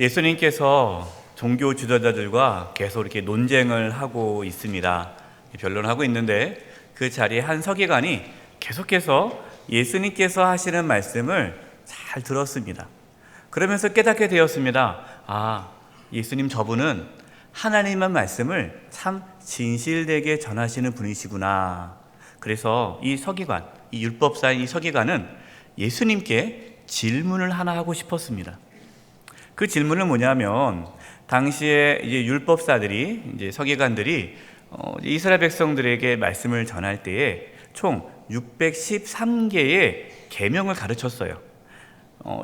예수님께서 종교 지도자들과 계속 이렇게 논쟁을 하고 있습니다. 변론하고 있는데 그 자리에 한 서기관이 계속해서 예수님께서 하시는 말씀을 잘 들었습니다. 그러면서 깨닫게 되었습니다. 예수님 저분은 하나님의 말씀을 참 진실되게 전하시는 분이시구나. 그래서 이 서기관, 이 율법사인 이 서기관은 예수님께 질문을 하나 하고 싶었습니다. 그 질문은 뭐냐면 당시에 이제 율법사들이 이제 서기관들이 이스라엘 백성들에게 말씀을 전할 때에 총 613개의 계명을 가르쳤어요.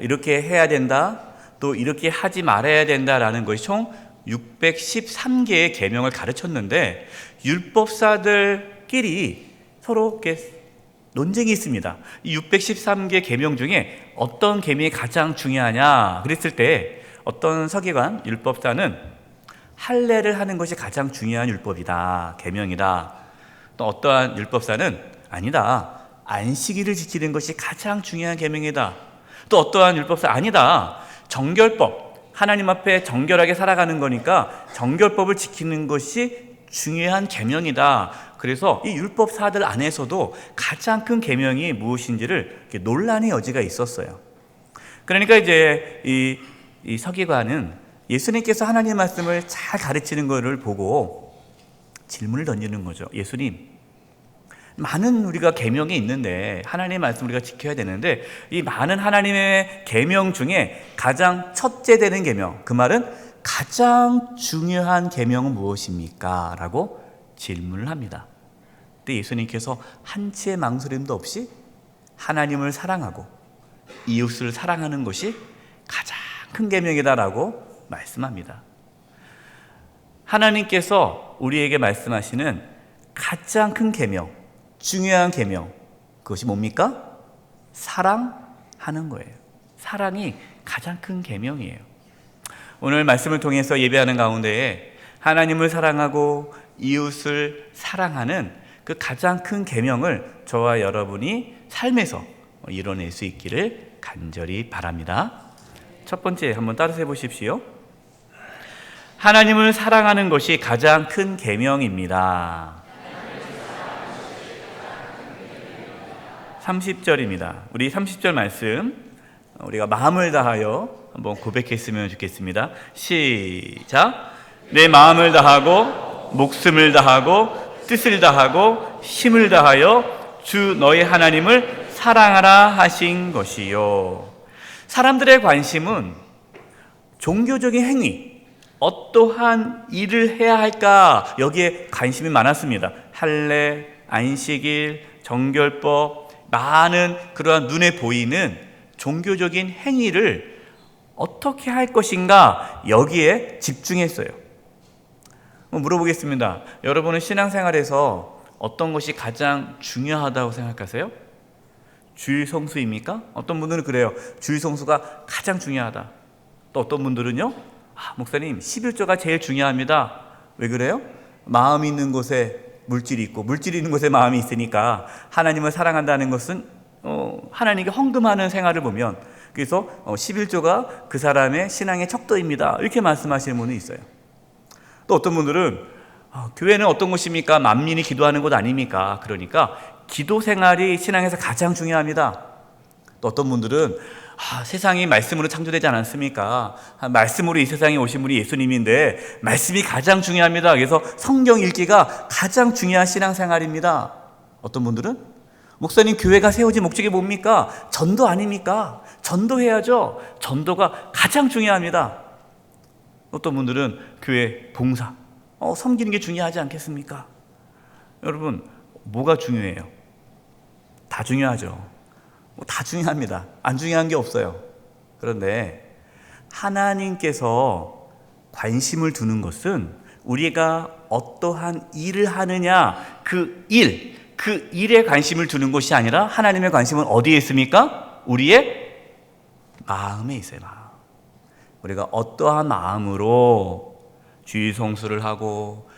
이렇게 해야 된다, 또 이렇게 하지 말아야 된다라는 것이 총 613개의 계명을 가르쳤는데 율법사들끼리 서로 이렇게 논쟁이 있습니다. 이 613개 계명 중에 어떤 계명이 가장 중요하냐 그랬을 때 어떤 서기관, 율법사는 할례를 하는 것이 가장 중요한 율법이다, 계명이다. 또 어떠한 율법사는 아니다, 안식일을 지키는 것이 가장 중요한 계명이다. 또 어떠한 율법사 아니다, 정결법, 하나님 앞에 정결하게 살아가는 거니까 정결법을 지키는 것이 중요한 계명이다. 그래서 이 율법사들 안에서도 가장 큰 계명이 무엇인지를 논란의 여지가 있었어요. 그러니까 이제 이 서기관은 예수님께서 하나님의 말씀을 잘 가르치는 것을 보고 질문을 던지는 거죠. 예수님, 많은 우리가 계명이 있는데 하나님의 말씀을 우리가 지켜야 되는데 이 많은 하나님의 계명 중에 가장 첫째 되는 계명, 그 말은 가장 중요한 계명은 무엇입니까? 라고 질문을 합니다. 그때 예수님께서 한치의 망설임도 없이 하나님을 사랑하고 이웃을 사랑하는 것이 가장 큰 계명이다라고 말씀합니다. 하나님께서 우리에게 말씀하시는 가장 큰 계명, 중요한 계명, 그것이 뭡니까? 사랑하는 거예요. 사랑이 가장 큰 계명이에요. 오늘 말씀을 통해서 예배하는 가운데에 하나님을 사랑하고 이웃을 사랑하는 그 가장 큰 계명을 저와 여러분이 삶에서 이뤄낼 수 있기를 간절히 바랍니다. 첫 번째 한번 따라서 해보십시오. 하나님을 사랑하는 것이 가장 큰 계명입니다. 30절입니다. 우리 30절 말씀 우리가 마음을 다하여 한번 고백했으면 좋겠습니다. 시작. 내 마음을 다하고 목숨을 다하고 뜻을 다하고 힘을 다하여 주 너의 하나님을 사랑하라 하신 것이요. 사람들의 관심은 종교적인 행위, 어떠한 일을 해야 할까, 여기에 관심이 많았습니다. 할례, 안식일, 정결법, 많은 그러한 눈에 보이는 종교적인 행위를 어떻게 할 것인가, 여기에 집중했어요. 물어보겠습니다. 여러분은 신앙생활에서 어떤 것이 가장 중요하다고 생각하세요? 주일 성수입니까? 어떤 분들은 그래요. 주일 성수가 가장 중요하다. 또 어떤 분들은요, 목사님 11조가 제일 중요합니다. 왜 그래요? 마음이 있는 곳에 물질이 있고 물질이 있는 곳에 마음이 있으니까 하나님을 사랑한다는 것은 하나님께 헌금하는 생활을 보면, 그래서 11조가 그 사람의 신앙의 척도입니다, 이렇게 말씀하시는 분이 있어요. 또 어떤 분들은 교회는 어떤 곳입니까? 만민이 기도하는 곳 아닙니까? 그러니까 기도 생활이 신앙에서 가장 중요합니다. 또 어떤 분들은 세상이 말씀으로 창조되지 않았습니까? 말씀으로 이 세상에 오신 분이 예수님인데 말씀이 가장 중요합니다. 그래서 성경 읽기가 가장 중요한 신앙생활입니다. 어떤 분들은 목사님 교회가 세워진 목적이 뭡니까? 전도 아닙니까? 전도해야죠. 전도가 가장 중요합니다. 어떤 분들은 교회 봉사, 섬기는 게 중요하지 않겠습니까? 여러분, 뭐가 중요해요? 다 중요하죠. 다 중요합니다. 안 중요한 게 없어요. 그런데 하나님께서 관심을 두는 것은 우리가 어떠한 일을 하느냐, 그 일에 관심을 두는 것이 아니라 하나님의 관심은 어디에 있습니까? 우리의 마음에 있어요. 마음. 우리가 어떠한 마음으로 주일 성수를 하고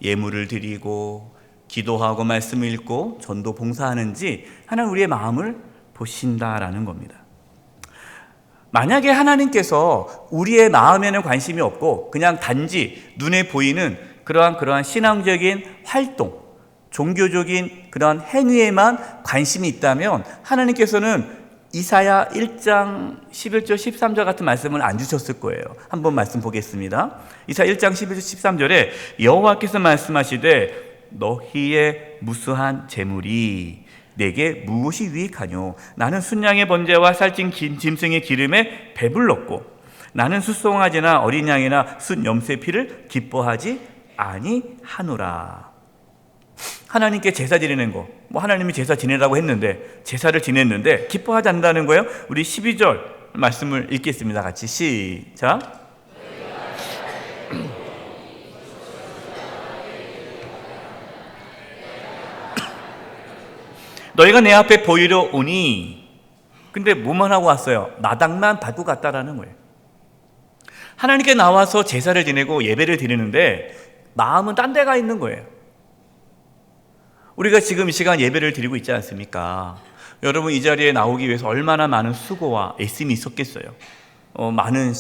예물을 드리고 기도하고 말씀을 읽고 전도 봉사하는지 하나님 우리의 마음을 보신다라는 겁니다. 만약에 하나님께서 우리의 마음에는 관심이 없고 그냥 단지 눈에 보이는 그러한 신앙적인 활동, 종교적인 그런 행위에만 관심이 있다면 하나님께서는 이사야 1장 11절 13절 같은 말씀을 안 주셨을 거예요. 한번 말씀 보겠습니다. 이사야 1장 11절 13절에 여호와께서 말씀하시되 너희의 무수한 재물이 내게 무엇이 유익하뇨? 나는 순양의 번제와 살찐 짐승의 기름에 배불렀고 나는 숫송아지나 어린 양이나 순 염소의 피를 기뻐하지 아니하노라. 하나님께 제사 지내는 거, 하나님이 제사 지내라고 했는데 제사를 지냈는데 기뻐하지 않는다는 거예요. 우리 12절 말씀을 읽겠습니다. 같이 시작. 너희가 내 앞에 보이러 오니, 근데 뭐만 하고 왔어요? 마당만 밟고 갔다라는 거예요. 하나님께 나와서 제사를 지내고 예배를 드리는데 마음은 딴 데가 있는 거예요. 우리가 지금 이 시간 예배를 드리고 있지 않습니까? 여러분 이 자리에 나오기 위해서 얼마나 많은 수고와 애씀이 있었겠어요. 많은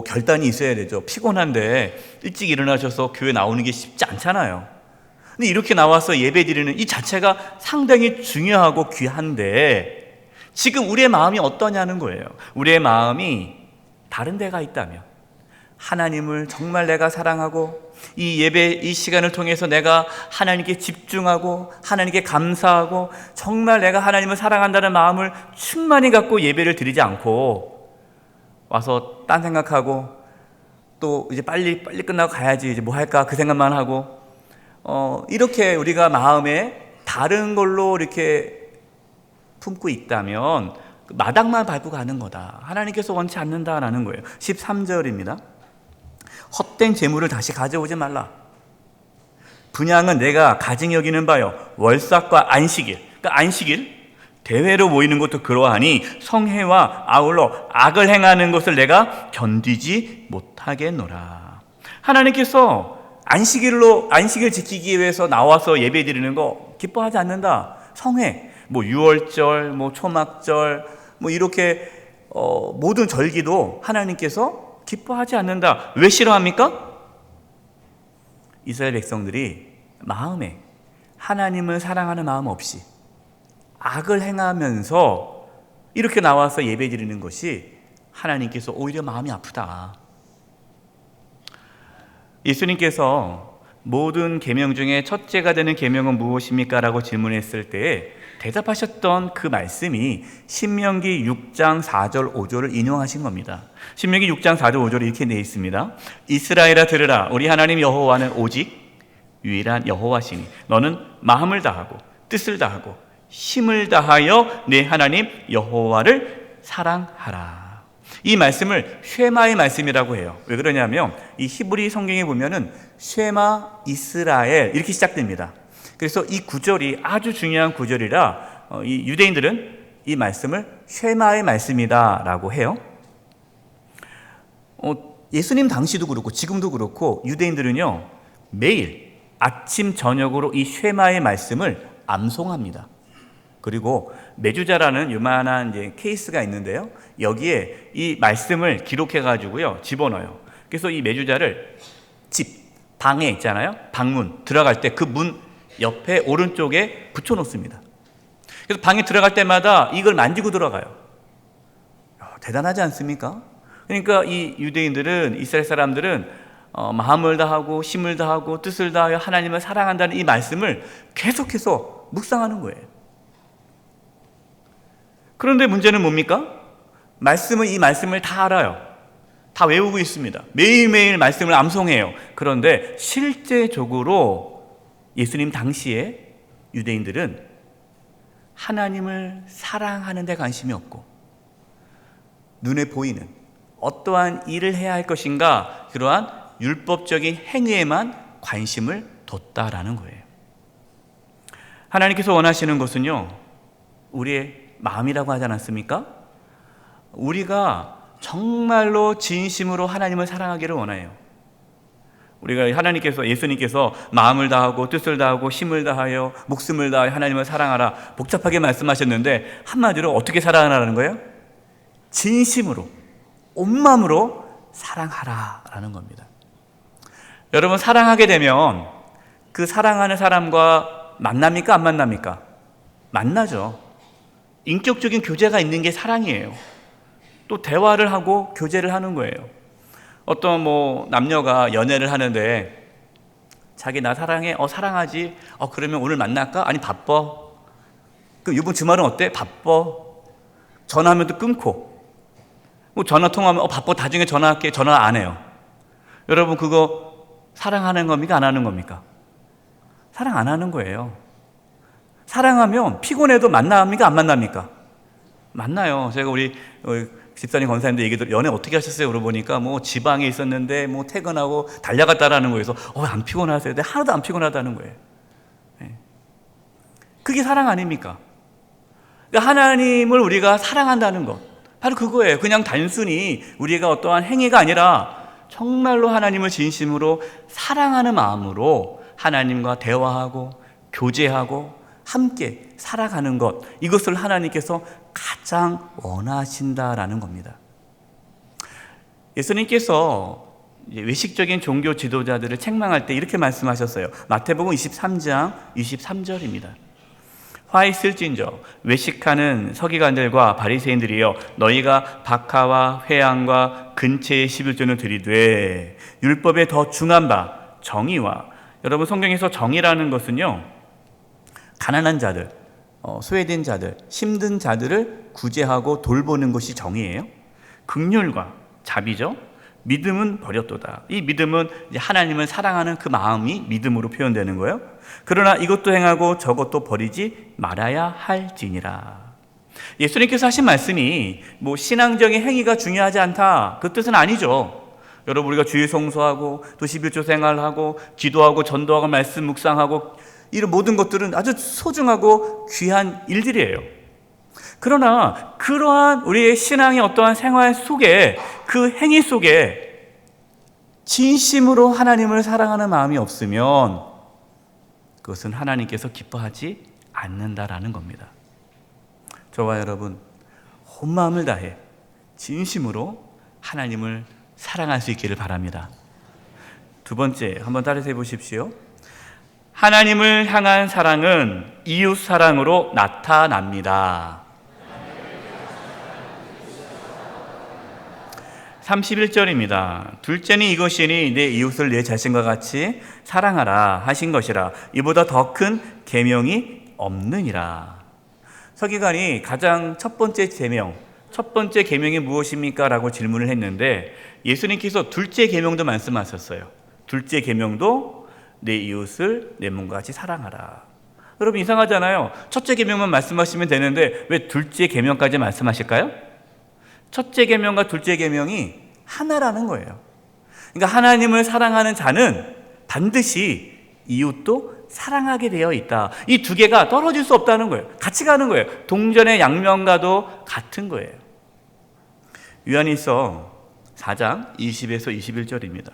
결단이 있어야 되죠. 피곤한데 일찍 일어나셔서 교회 나오는 게 쉽지 않잖아요. 근데 이렇게 나와서 예배 드리는 이 자체가 상당히 중요하고 귀한데 지금 우리의 마음이 어떠냐는 거예요. 우리의 마음이 다른 데가 있다면, 하나님을 정말 내가 사랑하고 이 예배 이 시간을 통해서 내가 하나님께 집중하고 하나님께 감사하고 정말 내가 하나님을 사랑한다는 마음을 충만히 갖고 예배를 드리지 않고 와서 딴 생각하고 또 이제 빨리 끝나고 가야지 이제 뭐 할까 그 생각만 하고 이렇게 우리가 마음에 다른 걸로 이렇게 품고 있다면 마당만 밟고 가는 거다. 하나님께서 원치 않는다라는 거예요. 13절입니다. 헛된 재물을 다시 가져오지 말라. 분향은 내가 가증히 여기는 바요 월삭과 안식일, 그러니까 안식일 대회로 모이는 것도 그러하니 성회와 아울러 악을 행하는 것을 내가 견디지 못하겠노라. 하나님께서 안식일 지키기 위해서 나와서 예배 드리는 거 기뻐하지 않는다. 성회, 유월절, 초막절, 이렇게 모든 절기도 하나님께서 기뻐하지 않는다. 왜 싫어합니까? 이스라엘 백성들이 마음에 하나님을 사랑하는 마음 없이 악을 행하면서 이렇게 나와서 예배 드리는 것이 하나님께서 오히려 마음이 아프다. 예수님께서 모든 계명 중에 첫째가 되는 계명은 무엇입니까? 라고 질문했을 때 대답하셨던 그 말씀이 신명기 6장 4절 5절을 인용하신 겁니다. 신명기 6장 4절 5절에 이렇게 되어 있습니다. 이스라엘아 들으라. 우리 하나님 여호와는 오직 유일한 여호와시니 너는 마음을 다하고 뜻을 다하고 힘을 다하여 내 하나님 여호와를 사랑하라. 이 말씀을 쉐마의 말씀이라고 해요. 왜 그러냐면 이 히브리 성경에 보면은 쉐마 이스라엘 이렇게 시작됩니다. 그래서 이 구절이 아주 중요한 구절이라 이 유대인들은 이 말씀을 쉐마의 말씀이다라고 해요. 예수님 당시도 그렇고 지금도 그렇고 유대인들은요 매일 아침 저녁으로 이 쉐마의 말씀을 암송합니다. 그리고 메주자라는 유만한 이제 케이스가 있는데요. 여기에 이 말씀을 기록해 가지고요 집어넣어요. 그래서 이 메주자를 방에 있잖아요. 방문 들어갈 때 그 문 옆에 오른쪽에 붙여놓습니다. 그래서 방에 들어갈 때마다 이걸 만지고 들어가요. 대단하지 않습니까? 그러니까 이 유대인들은, 이스라엘 사람들은 마음을 다하고 힘을 다하고 뜻을 다하여 하나님을 사랑한다는 이 말씀을 계속해서 묵상하는 거예요. 그런데 문제는 뭡니까? 이 말씀을 다 알아요. 다 외우고 있습니다. 매일매일 말씀을 암송해요. 그런데 실제적으로 예수님 당시에 유대인들은 하나님을 사랑하는 데 관심이 없고 눈에 보이는 어떠한 일을 해야 할 것인가 그러한 율법적인 행위에만 관심을 뒀다라는 거예요. 하나님께서 원하시는 것은요 우리의 마음이라고 하지 않았습니까? 우리가 정말로 진심으로 하나님을 사랑하기를 원해요. 우리가 예수님께서 마음을 다하고 뜻을 다하고 힘을 다하여 목숨을 다하여 하나님을 사랑하라 복잡하게 말씀하셨는데 한마디로 어떻게 사랑하라는 거예요? 진심으로, 온 마음으로 사랑하라라는 겁니다. 여러분, 사랑하게 되면 그 사랑하는 사람과 만납니까? 안 만납니까? 만나죠. 인격적인 교제가 있는 게 사랑이에요. 또 대화를 하고 교제를 하는 거예요. 어떤 남녀가 연애를 하는데 자기 나 사랑해? 사랑하지? 그러면 오늘 만날까? 아니 바빠. 그럼 이번 주말은 어때? 바빠. 전화하면 또 끊고. 전화 통화하면 바빠, 나중에 전화할게. 전화 안 해요. 여러분, 그거 사랑하는 겁니까? 안 하는 겁니까? 사랑 안 하는 거예요. 사랑하면 피곤해도 만납니까? 안 만납니까? 만나요. 제가 우리 집사님 권사님들 얘기 연애 어떻게 하셨어요? 물어보니까 지방에 있었는데 퇴근하고 달려갔다라는 거에서 안 피곤하세요? 근데 하나도 안 피곤하다는 거예요. 그게 사랑 아닙니까? 그러니까 하나님을 우리가 사랑한다는 것, 바로 그거예요. 그냥 단순히 우리가 어떠한 행위가 아니라 정말로 하나님을 진심으로 사랑하는 마음으로 하나님과 대화하고 교제하고 함께 살아가는 것, 이것을 하나님께서 가장 원하신다라는 겁니다. 예수님께서 외식적인 종교 지도자들을 책망할 때 이렇게 말씀하셨어요. 마태복음 23장 23절입니다. 화 있을진저 외식하는 서기관들과 바리새인들이여, 너희가 박하와 회향과 근체의 11조는 드리되 율법에 더 중한 바 정의와, 여러분 성경에서 정의라는 것은요, 가난한 자들, 소외된 자들, 힘든 자들을 구제하고 돌보는 것이 정의예요. 긍휼과 자비죠. 믿음은 버렸도다. 이 믿음은 이제 하나님을 사랑하는 그 마음이 믿음으로 표현되는 거예요. 그러나 이것도 행하고 저것도 버리지 말아야 할지니라. 예수님께서 하신 말씀이 신앙적인 행위가 중요하지 않다, 그 뜻은 아니죠. 여러분, 우리가 주일 성수하고 또 11조 생활하고 기도하고 전도하고 말씀 묵상하고 이런 모든 것들은 아주 소중하고 귀한 일들이에요. 그러나 그러한 우리의 신앙의 어떠한 생활 속에, 그 행위 속에 진심으로 하나님을 사랑하는 마음이 없으면 그것은 하나님께서 기뻐하지 않는다라는 겁니다. 저와 여러분, 온 마음을 다해 진심으로 하나님을 사랑할 수 있기를 바랍니다. 두 번째, 한번 따라서 해보십시오. 하나님을 향한 사랑은 이웃 사랑으로 나타납니다. 31절입니다. 둘째는 이것이니 내 이웃을 내 자신과 같이 사랑하라 하신 것이라. 이보다 더 큰 계명이 없느니라. 서기관이 가장 첫 번째 계명이 무엇입니까? 라고 질문을 했는데 예수님께서 둘째 계명도 말씀하셨어요. 둘째 계명도 내 이웃을 내 몸과 같이 사랑하라. 여러분, 이상하잖아요. 첫째 계명만 말씀하시면 되는데 왜 둘째 계명까지 말씀하실까요? 첫째 계명과 둘째 계명이 하나라는 거예요. 그러니까 하나님을 사랑하는 자는 반드시 이웃도 사랑하게 되어 있다. 이 두 개가 떨어질 수 없다는 거예요. 같이 가는 거예요. 동전의 양면과도 같은 거예요. 요한일서 4장 20에서 21절입니다.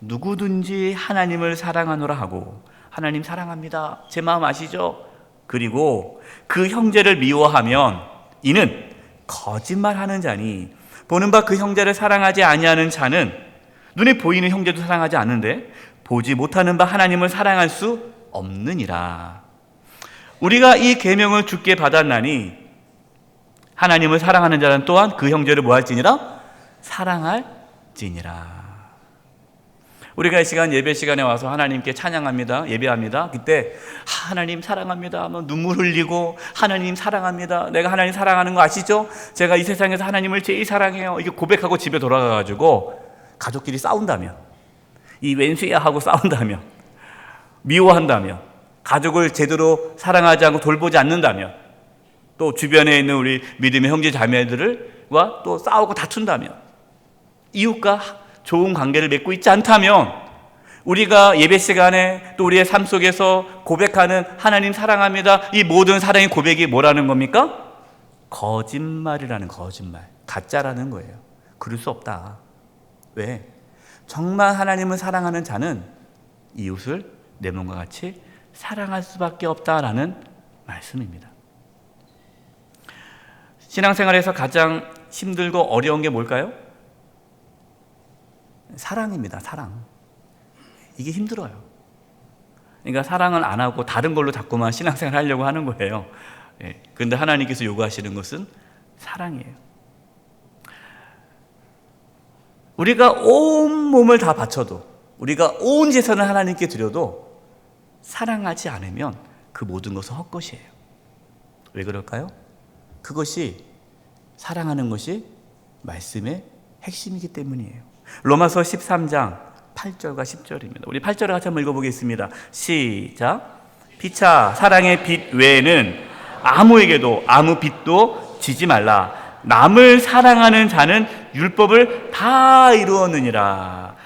누구든지 하나님을 사랑하노라 하고, 하나님 사랑합니다, 제 마음 아시죠? 그리고 그 형제를 미워하면 이는 거짓말하는 자니, 보는 바 그 형제를 사랑하지 아니하는 자는 눈에 보이는 형제도 사랑하지 않는데 보지 못하는 바 하나님을 사랑할 수 없느니라. 우리가 이 계명을 주께 받았나니 하나님을 사랑하는 자는 또한 그 형제를 뭐 할지니라? 사랑할지니라. 우리가 이 시간, 예배 시간에 와서 하나님께 찬양합니다, 예배합니다. 그때 하나님 사랑합니다 하면 눈물 흘리고, 하나님 사랑합니다, 내가 하나님 사랑하는 거 아시죠? 제가 이 세상에서 하나님을 제일 사랑해요, 이게 고백하고 집에 돌아가가지고 가족끼리 싸운다면, 이 왼수야 하고 싸운다면, 미워한다면, 가족을 제대로 사랑하지 않고 돌보지 않는다면, 또 주변에 있는 우리 믿음의 형제 자매들과 또 싸우고 다툰다면, 이웃과 좋은 관계를 맺고 있지 않다면, 우리가 예배 시간에 또 우리의 삶 속에서 고백하는 하나님 사랑합니다, 이 모든 사랑의 고백이 뭐라는 겁니까? 거짓말이라는, 거짓말, 가짜라는 거예요. 그럴 수 없다. 왜? 정말 하나님을 사랑하는 자는 이웃을 내 몸과 같이 사랑할 수밖에 없다라는 말씀입니다. 신앙생활에서 가장 힘들고 어려운 게 뭘까요? 사랑입니다. 사랑. 이게 힘들어요. 그러니까 사랑을 안 하고 다른 걸로 자꾸만 신앙생활 하려고 하는 거예요. 그런데 하나님께서 요구하시는 것은 사랑이에요. 우리가 온 몸을 다 바쳐도, 우리가 온 재산을 하나님께 드려도 사랑하지 않으면 그 모든 것은 헛것이에요. 왜 그럴까요? 그것이, 사랑하는 것이 말씀의 핵심이기 때문이에요. 로마서 13장 8절과 10절입니다. 우리 8절을 같이 한번 읽어보겠습니다. 시작. 피차 사랑의 빚 외에는 아무에게도 아무 빚도 지지 말라. 남을 사랑하는 자는 율법을 다 이루었느니라.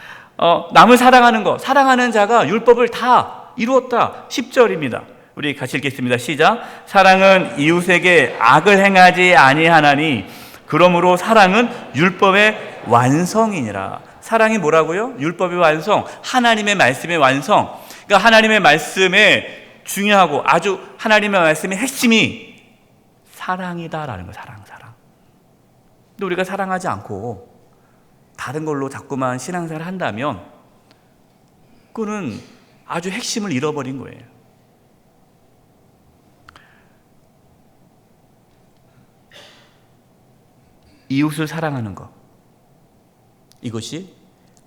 남을 사랑하는 것, 사랑하는 자가 율법을 다 이루었다. 10절입니다. 우리 같이 읽겠습니다. 시작. 사랑은 이웃에게 악을 행하지 아니하나니 그러므로 사랑은 율법의 완성이니라. 사랑이 뭐라고요? 율법의 완성, 하나님의 말씀의 완성. 그러니까 하나님의 말씀의 중요하고 아주 하나님의 말씀의 핵심이 사랑이다라는 거예요. 사랑. 근데 우리가 사랑하지 않고 다른 걸로 자꾸만 신앙생활을 한다면 그거는 아주 핵심을 잃어버린 거예요. 이웃을 사랑하는 것, 이것이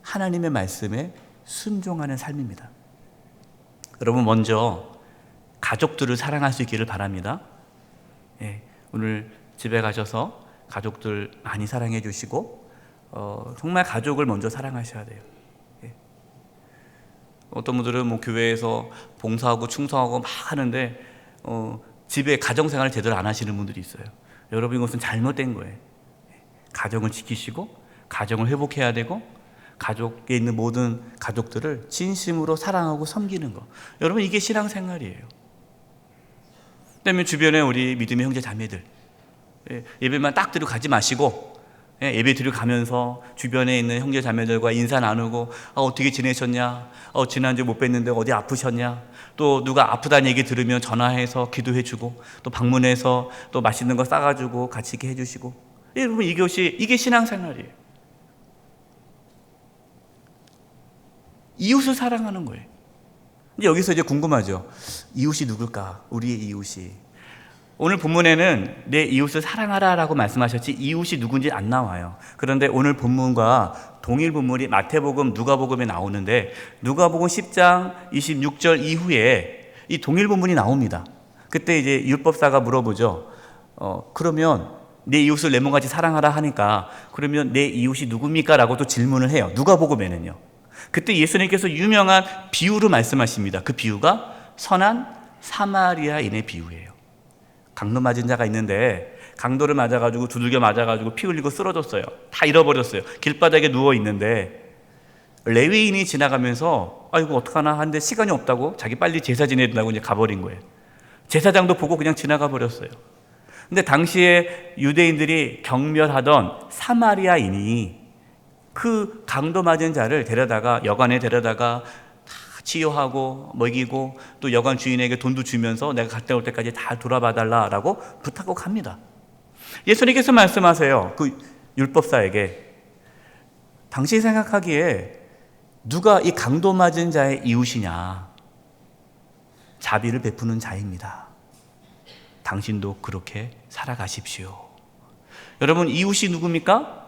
하나님의 말씀에 순종하는 삶입니다. 여러분, 먼저 가족들을 사랑할 수 있기를 바랍니다. 오늘 집에 가셔서 가족들 많이 사랑해 주시고 정말 가족을 먼저 사랑하셔야 돼요. 어떤 분들은 뭐 교회에서 봉사하고 충성하고 막 하는데 집에 가정생활을 제대로 안 하시는 분들이 있어요. 여러분, 이것은 잘못된 거예요. 가정을 지키시고 가정을 회복해야 되고 가족에 있는 모든 가족들을 진심으로 사랑하고 섬기는 거, 여러분, 이게 신앙생활이에요. 그다음에 주변에 우리 믿음의 형제 자매들, 예배만 딱 드리고 가지 마시고 예배 드리고 가면서 주변에 있는 형제 자매들과 인사 나누고 어떻게 지내셨냐, 지난주에 못 뵀는데 어디 아프셨냐, 또 누가 아프다는 얘기 들으면 전화해서 기도해주고 또 방문해서 또 맛있는 거 싸가지고 같이 이렇게 해주시고, 여러분, 이게 신앙생활이에요. 이웃을 사랑하는 거예요. 근데 여기서 이제 궁금하죠. 이웃이 누굴까? 우리의 이웃이. 오늘 본문에는 내 이웃을 사랑하라라고 말씀하셨지 이웃이 누군지 안 나와요. 그런데 오늘 본문과 동일 본문이 마태복음, 누가복음에 나오는데 누가복음 10장 26절 이후에 이 동일 본문이 나옵니다. 그때 이제 율법사가 물어보죠. 그러면 내 이웃을 내 몸같이 사랑하라 하니까 그러면 내 이웃이 누굽니까? 라고 또 질문을 해요. 누가복음에는요. 그때 예수님께서 유명한 비유로 말씀하십니다. 그 비유가 선한 사마리아인의 비유예요. 강도 맞은 자가 있는데 강도를 맞아가지고 두들겨 맞아가지고 피 흘리고 쓰러졌어요. 다 잃어버렸어요. 길바닥에 누워 있는데 레위인이 지나가면서 이거 어떡하나 하는데 시간이 없다고 자기 빨리 제사 지내야 된다고 이제 가버린 거예요. 제사장도 보고 그냥 지나가 버렸어요. 근데 당시에 유대인들이 경멸하던 사마리아인이 그 강도 맞은 자를 여관에 데려다가 다 치유하고 먹이고 또 여관 주인에게 돈도 주면서 내가 갔다 올 때까지 다 돌아봐달라라고 부탁하고 갑니다. 예수님께서 말씀하세요. 그 율법사에게, 당신이 생각하기에 누가 이 강도 맞은 자의 이웃이냐? 자비를 베푸는 자입니다. 당신도 그렇게 살아가십시오. 여러분, 이웃이 누굽니까?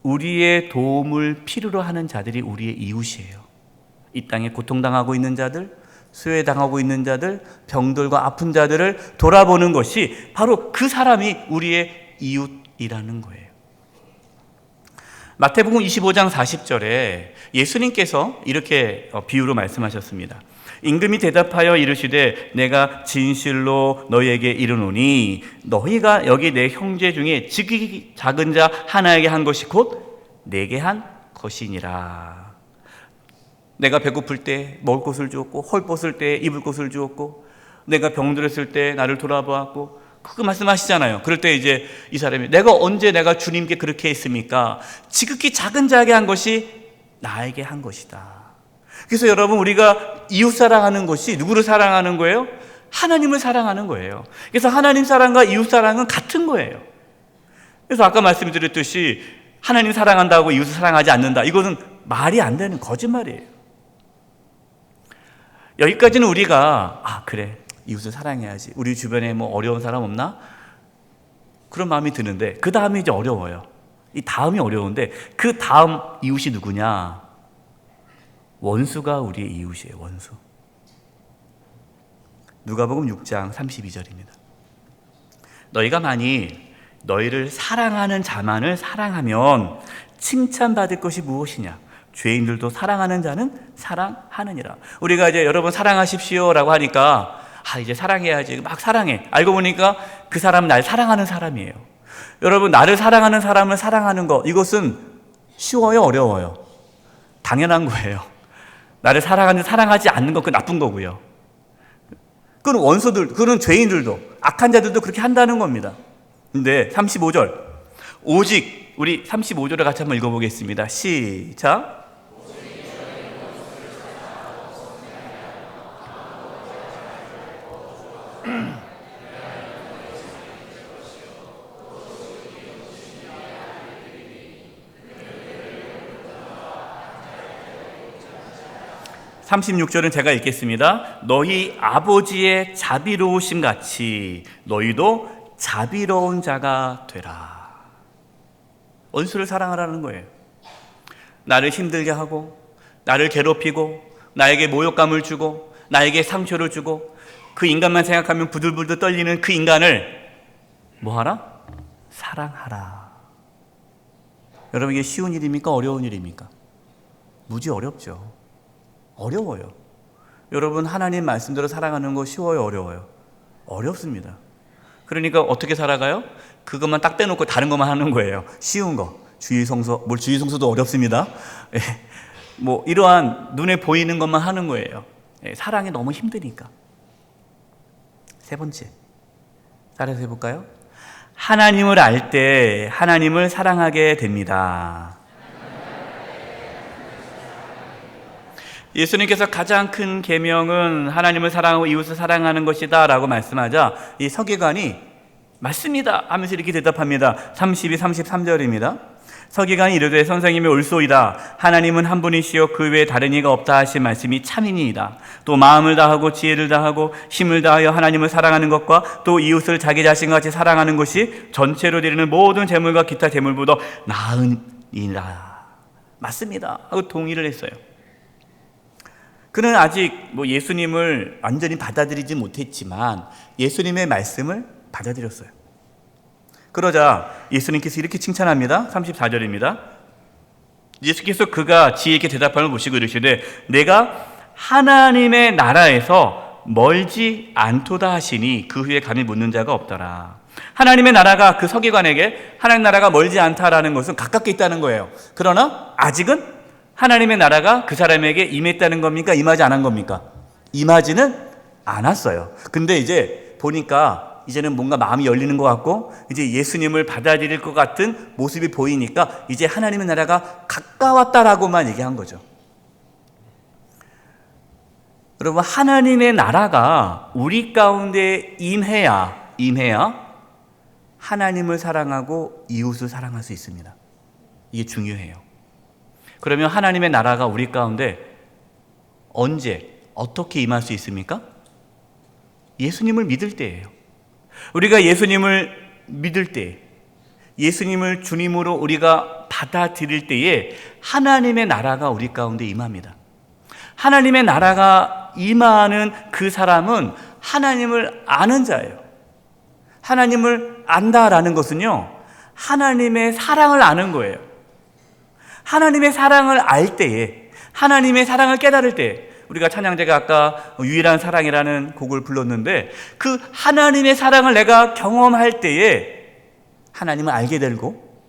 우리의 도움을 필요로 하는 자들이 우리의 이웃이에요. 이 땅에 고통당하고 있는 자들, 수혜당하고 있는 자들, 병들과 아픈 자들을 돌아보는 것이 바로 그 사람이 우리의 이웃이라는 거예요. 마태복음 25장 40절에 예수님께서 이렇게 비유로 말씀하셨습니다. 임금이 대답하여 이르시되 내가 진실로 너희에게 이르노니 너희가 여기 내 형제 중에 지극히 작은 자 하나에게 한 것이 곧 내게 한 것이니라. 내가 배고플 때 먹을 것을 주었고 헐벗을 때 입을 것을 주었고 내가 병들었을 때 나를 돌아보았고, 그거 말씀하시잖아요. 그럴 때 이제 이 사람이 언제 내가 주님께 그렇게 했습니까? 지극히 작은 자에게 한 것이 나에게 한 것이다. 그래서 여러분, 우리가 이웃 사랑하는 것이 누구를 사랑하는 거예요? 하나님을 사랑하는 거예요. 그래서 하나님 사랑과 이웃 사랑은 같은 거예요. 그래서 아까 말씀드렸듯이 하나님 사랑한다고 이웃을 사랑하지 않는다, 이것은 말이 안 되는 거짓말이에요. 여기까지는 우리가 그래, 이웃을 사랑해야지, 우리 주변에 뭐 어려운 사람 없나? 그런 마음이 드는데 그 다음이 이제 어려워요. 이 다음이 어려운데 그 다음 이웃이 누구냐? 원수가 우리의 이웃이에요. 원수. 누가복음 6장 32절입니다. 너희가 만일 너희를 사랑하는 자만을 사랑하면 칭찬받을 것이 무엇이냐? 죄인들도 사랑하는 자는 사랑하느니라. 우리가 이제 여러분 사랑하십시오라고 하니까 이제 사랑해야지, 막 사랑해. 알고 보니까 그 사람은 날 사랑하는 사람이에요. 여러분, 나를 사랑하는 사람을 사랑하는 거, 이것은 쉬워요, 어려워요? 당연한 거예요. 나를 사랑하지 않는 거, 그건 나쁜 거고요. 그건 원수들, 그건 죄인들도, 악한 자들도 그렇게 한다는 겁니다. 근데 35절, 오직, 우리 35절을 같이 한번 읽어보겠습니다. 시작. 36절은 제가 읽겠습니다. 너희 아버지의 자비로우심 같이 너희도 자비로운 자가 되라. 원수를 사랑하라는 거예요. 나를 힘들게 하고, 나를 괴롭히고, 나에게 모욕감을 주고, 나에게 상처를 주고, 그 인간만 생각하면 부들부들 떨리는 그 인간을 뭐하라? 사랑하라. 여러분, 이게 쉬운 일입니까? 어려운 일입니까? 무지 어렵죠. 어려워요. 여러분, 하나님 말씀대로 살아가는 거 쉬워요, 어려워요? 어렵습니다. 그러니까 어떻게 살아가요? 그것만 딱 떼놓고 다른 것만 하는 거예요. 쉬운 거. 주의성서, 주의성서도 어렵습니다. 뭐 이러한 눈에 보이는 것만 하는 거예요. 사랑이 너무 힘드니까. 세 번째, 따라서 해볼까요? 하나님을 알 때 하나님을 사랑하게 됩니다. 예수님께서 가장 큰 계명은 하나님을 사랑하고 이웃을 사랑하는 것이다 라고 말씀하자 이 서기관이 맞습니다 하면서 이렇게 대답합니다. 32, 33절입니다. 서기관이 이르되 선생님이 옳소이다. 하나님은 한 분이시요 그 외에 다른 이가 없다 하신 말씀이 참이니이다. 또 마음을 다하고 지혜를 다하고 힘을 다하여 하나님을 사랑하는 것과 또 이웃을 자기 자신같이 사랑하는 것이 전체로 드리는 모든 재물과 기타 재물보다 나으니라. 맞습니다 하고 동의를 했어요. 그는 아직 예수님을 완전히 받아들이지 못했지만 예수님의 말씀을 받아들였어요. 그러자 예수님께서 이렇게 칭찬합니다. 34절입니다. 예수께서 그가 지혜 있게 대답함을 보시고 이르시되 내가 하나님의 나라에서 멀지 않도다 하시니 그 후에 감히 묻는 자가 없더라. 하나님의 나라가 그 서기관에게 하나님 나라가 멀지 않다라는 것은 가깝게 있다는 거예요. 그러나 아직은 하나님의 나라가 그 사람에게 임했다는 겁니까? 임하지 않은 겁니까? 임하지는 않았어요. 근데 이제 보니까 이제는 뭔가 마음이 열리는 것 같고 이제 예수님을 받아들일 것 같은 모습이 보이니까 이제 하나님의 나라가 가까웠다라고만 얘기한 거죠. 여러분, 하나님의 나라가 우리 가운데 임해야 하나님을 사랑하고 이웃을 사랑할 수 있습니다. 이게 중요해요. 그러면 하나님의 나라가 우리 가운데 언제, 어떻게 임할 수 있습니까? 예수님을 믿을 때예요. 우리가 예수님을 믿을 때, 예수님을 주님으로 우리가 받아들일 때에 하나님의 나라가 우리 가운데 임합니다. 하나님의 나라가 임하는 그 사람은 하나님을 아는 자예요. 하나님을 안다라는 것은요, 하나님의 사랑을 아는 거예요. 하나님의 사랑을 알 때에, 하나님의 사랑을 깨달을 때에, 우리가 찬양제가 아까 유일한 사랑이라는 곡을 불렀는데 그 하나님의 사랑을 내가 경험할 때에 하나님을 알게 되고,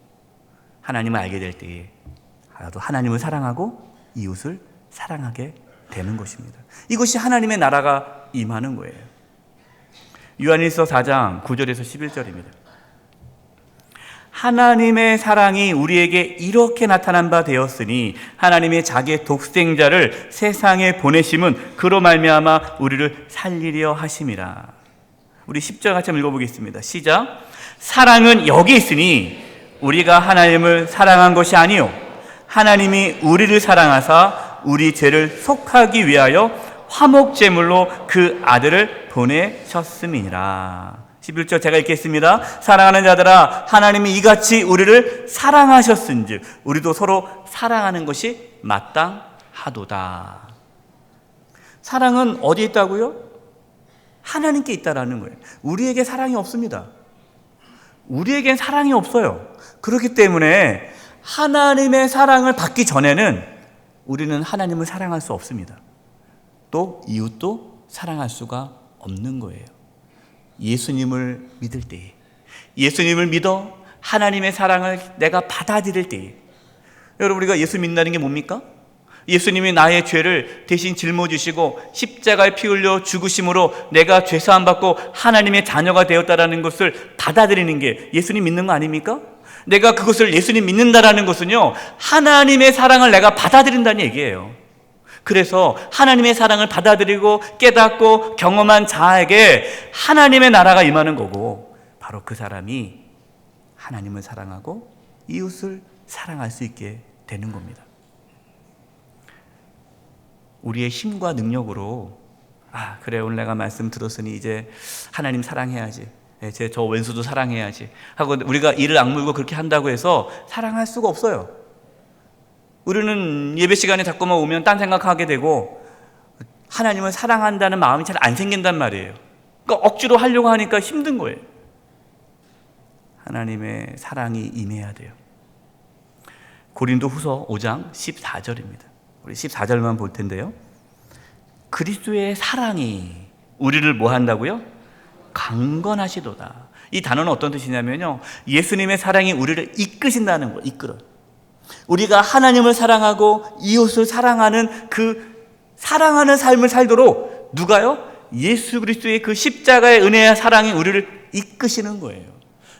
하나님을 알게 될 때에 나도 하나님을 사랑하고 이웃을 사랑하게 되는 것입니다. 이것이 하나님의 나라가 임하는 거예요. 요한일서 4장 9절에서 11절입니다. 하나님의 사랑이 우리에게 이렇게 나타난 바 되었으니 하나님의 자기의 독생자를 세상에 보내심은 그로 말미암아 우리를 살리려 하심이라. 우리 10절 같이 한번 읽어보겠습니다. 시작. 사랑은 여기 있으니 우리가 하나님을 사랑한 것이 아니요 하나님이 우리를 사랑하사 우리 죄를 속하기 위하여 화목제물로 그 아들을 보내셨음이니라. 11절 제가 읽겠습니다. 사랑하는 자들아, 하나님이 이같이 우리를 사랑하셨은즉 우리도 서로 사랑하는 것이 마땅하도다. 사랑은 어디에 있다고요? 하나님께 있다라는 거예요. 우리에게 사랑이 없습니다. 우리에겐 사랑이 없어요. 그렇기 때문에 하나님의 사랑을 받기 전에는 우리는 하나님을 사랑할 수 없습니다. 또 이웃도 사랑할 수가 없는 거예요. 예수님을 믿을 때에, 예수님을 믿어 하나님의 사랑을 내가 받아들일 때에, 여러분 우리가 예수 믿는다는 게 뭡니까? 예수님이 나의 죄를 대신 짊어지시고 십자가에 피 흘려 죽으심으로 내가 죄사함 받고 하나님의 자녀가 되었다라는 것을 받아들이는 게 예수님 믿는 거 아닙니까? 내가 그것을 예수님 믿는다라는 것은요, 하나님의 사랑을 내가 받아들인다는 얘기예요. 그래서 하나님의 사랑을 받아들이고 깨닫고 경험한 자에게 하나님의 나라가 임하는 거고, 바로 그 사람이 하나님을 사랑하고 이웃을 사랑할 수 있게 되는 겁니다. 우리의 힘과 능력으로 그래 오늘 내가 말씀 들었으니 이제 하나님 사랑해야지, 저 왼수도 사랑해야지 하고 우리가 이를 악물고 그렇게 한다고 해서 사랑할 수가 없어요. 우리는 예배 시간에 자꾸만 오면 딴 생각하게 되고 하나님을 사랑한다는 마음이 잘 안 생긴단 말이에요. 그러니까 억지로 하려고 하니까 힘든 거예요. 하나님의 사랑이 임해야 돼요. 고린도후서 5장 14절입니다. 우리 14절만 볼 텐데요. 그리스도의 사랑이 우리를 뭐 한다고요? 강건하시도다. 이 단어는 어떤 뜻이냐면요, 예수님의 사랑이 우리를 이끄신다는 거예요. 이끌어요. 우리가 하나님을 사랑하고 이웃을 사랑하는 그 사랑하는 삶을 살도록 누가요? 예수 그리스도의 그 십자가의 은혜와 사랑이 우리를 이끄시는 거예요.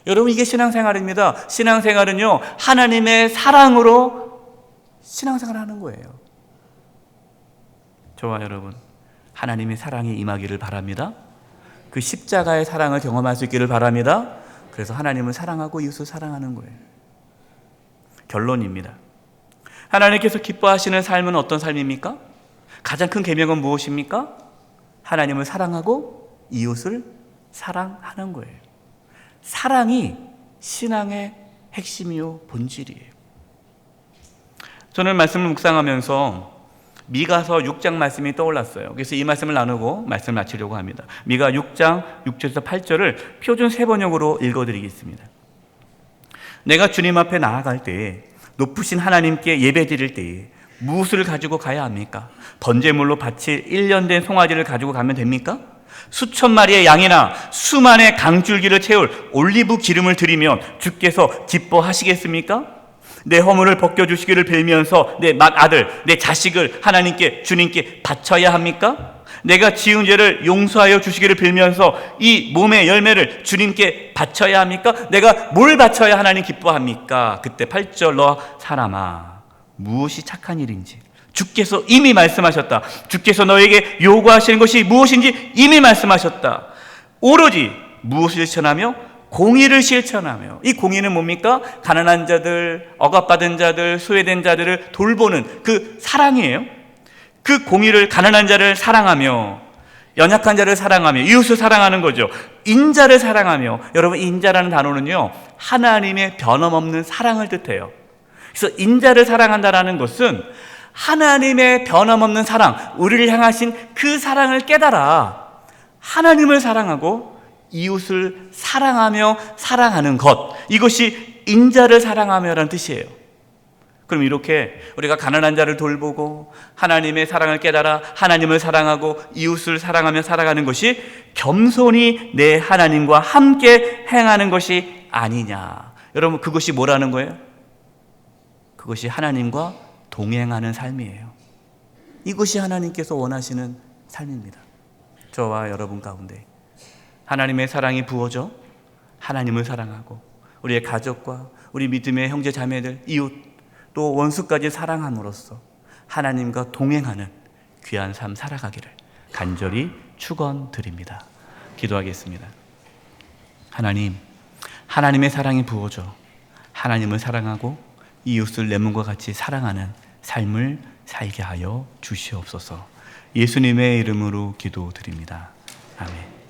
여러분 이게 신앙생활입니다. 신앙생활은요, 하나님의 사랑으로 신앙생활하는 거예요. 저와 여러분 하나님의 사랑이 임하기를 바랍니다. 그 십자가의 사랑을 경험할 수 있기를 바랍니다. 그래서 하나님을 사랑하고 이웃을 사랑하는 거예요. 결론입니다. 하나님께서 기뻐하시는 삶은 어떤 삶입니까? 가장 큰 계명은 무엇입니까? 하나님을 사랑하고 이웃을 사랑하는 거예요. 사랑이 신앙의 핵심이요 본질이에요. 저는 말씀을 묵상하면서 미가서 6장 말씀이 떠올랐어요. 그래서 이 말씀을 나누고 말씀을 마치려고 합니다. 미가 6장 6절에서 8절을 표준 세번역으로 읽어드리겠습니다. 내가 주님 앞에 나아갈 때에 높으신 하나님께 예배드릴 때에 무엇을 가지고 가야 합니까? 번제물로 바칠 1년 된 송아지를 가지고 가면 됩니까? 수천 마리의 양이나 수만의 강줄기를 채울 올리브 기름을 드리면 주께서 기뻐하시겠습니까? 내 허물을 벗겨주시기를 빌면서 내 맏아들, 내 자식을 하나님께 주님께 바쳐야 합니까? 내가 지은 죄를 용서하여 주시기를 빌면서 이 몸의 열매를 주님께 바쳐야 합니까? 내가 뭘 바쳐야 하나님 기뻐합니까? 그때 8절 너 사람아 무엇이 착한 일인지 주께서 이미 말씀하셨다. 주께서 너에게 요구하시는 것이 무엇인지 이미 말씀하셨다. 오로지 무엇을 실천하며 공의를 실천하며, 이 공의는 뭡니까? 가난한 자들, 억압받은 자들, 소외된 자들을 돌보는 그 사랑이에요. 그 공의를, 가난한 자를 사랑하며 연약한 자를 사랑하며 이웃을 사랑하는 거죠. 인자를 사랑하며, 여러분 인자라는 단어는요 하나님의 변함없는 사랑을 뜻해요. 그래서 인자를 사랑한다라는 것은 하나님의 변함없는 사랑, 우리를 향하신 그 사랑을 깨달아 하나님을 사랑하고 이웃을 사랑하며 사랑하는 것, 이것이 인자를 사랑하며라는 뜻이에요. 그럼 이렇게 우리가 가난한 자를 돌보고 하나님의 사랑을 깨달아 하나님을 사랑하고 이웃을 사랑하며 살아가는 것이 겸손히 내 하나님과 함께 행하는 것이 아니냐. 여러분 그것이 뭐라는 거예요? 그것이 하나님과 동행하는 삶이에요. 이것이 하나님께서 원하시는 삶입니다. 저와 여러분 가운데 하나님의 사랑이 부어져 하나님을 사랑하고 우리의 가족과 우리 믿음의 형제 자매들, 이웃 또 원수까지 사랑함으로써 하나님과 동행하는 귀한 삶 살아가기를 간절히 축원드립니다. 기도하겠습니다. 하나님, 하나님의 사랑이 부어져 하나님을 사랑하고 이웃을 내 몸과 같이 사랑하는 삶을 살게 하여 주시옵소서. 예수님의 이름으로 기도드립니다. 아멘.